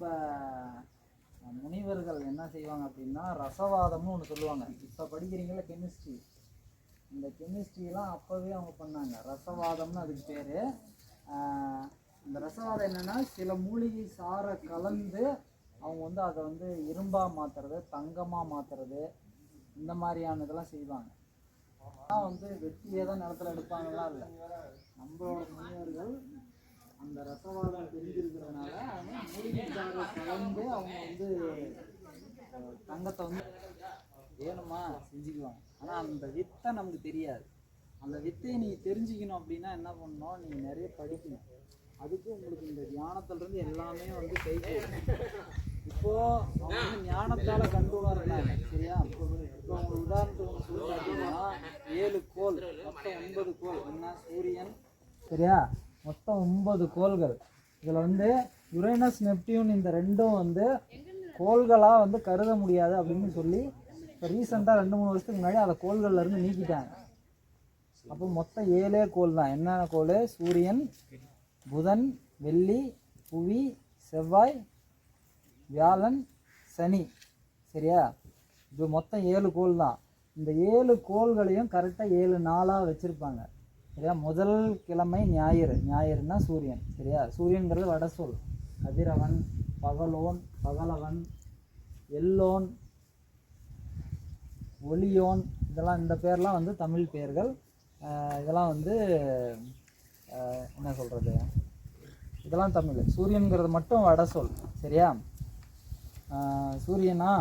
இப்போ முனிவர்கள் என்ன செய்வாங்க அப்படின்னா ரசவாதம்னு ஒன்று சொல்லுவாங்க. இப்போ படிக்கிறீங்களா கெமிஸ்ட்ரி, இந்த கெமிஸ்ட்ரிலாம் அப்போவே அவங்க பண்ணாங்க. ரசவாதம்னு அதுக்கு பேர். இந்த ரசவாதம் என்னென்னா சில மூலிகை சாரை கலந்து அவங்க வந்து அதை வந்து இரும்பாக மாற்றுறது, தங்கமாக மாற்றுறது, இந்த மாதிரியான இதெல்லாம் செய்வாங்க. ஆனால் வந்து வெட்டியே தான் நிலத்தில் எடுப்பாங்கலாம் இல்லை. நம்மளோட முனிவர்கள் அந்த ரசவாதம் தெரிஞ்சிருக்கிறதுனால அவங்க மூலிகை சாறை கலந்து அவங்க வந்து தங்கத்தை வந்து வேணுமா செஞ்சுக்குவாங்க. ஆனால் அந்த வித்தை நமக்கு தெரியாது. அந்த வித்தையை நீங்கள் தெரிஞ்சுக்கணும் அப்படின்னா என்ன பண்ணணும், நீங்கள் நிறைய படிக்கணும். அதுக்கு உங்களுக்கு இந்த தியானத்துலேருந்து எல்லாமே வந்து கை போகும். இப்போது அவங்க வந்து ஞானத்தால் கண்டு உணர்றாங்க. சரியா? இப்போ உங்களுக்கு உதாரணத்துக்கு ஒன்று சொல்லி பார்த்தீங்கன்னா 7 கோள், மொத்தம் 9 கோள். என்ன சூரியன், சரியா? மொத்தம் 9 கோள்கள். இதில் வந்து யுரேனஸ் நெப்டியூன் இந்த ரெண்டும் வந்து கோள்களாக வந்து கருத முடியாது அப்படின்னு சொல்லி இப்போ ரீசெண்டாக 2-3 வருஷத்துக்கு முன்னாடி அதை கோள்கள்லேருந்து நீக்கிட்டாங்க. அப்போ மொத்தம் 7 கோள் தான். என்னென்ன கோள்? சூரியன், புதன், வெள்ளி, புவி, செவ்வாய், வியாழன், சனி. சரியா? இது மொத்தம் 7 கோள் தான். இந்த 7 கோள்களையும் கரெக்டாக 7 நாளாக வச்சுருப்பாங்க. சரியா? முதல் கிழமை ஞாயிறு, ஞாயிறுனா சூரியன். சரியா? சூரியன்கிறது வட சொல். கதிரவன், பகலோன், பகலவன், எல்லோன், ஒளியோன், இதெல்லாம் இந்த பேர்லாம் வந்து தமிழ் பேர்கள். இதெல்லாம் வந்து என்ன சொல்கிறது, இதெல்லாம் தமிழ். சூரியன்கிறது மட்டும் வட சொல். சரியா? சூரியனா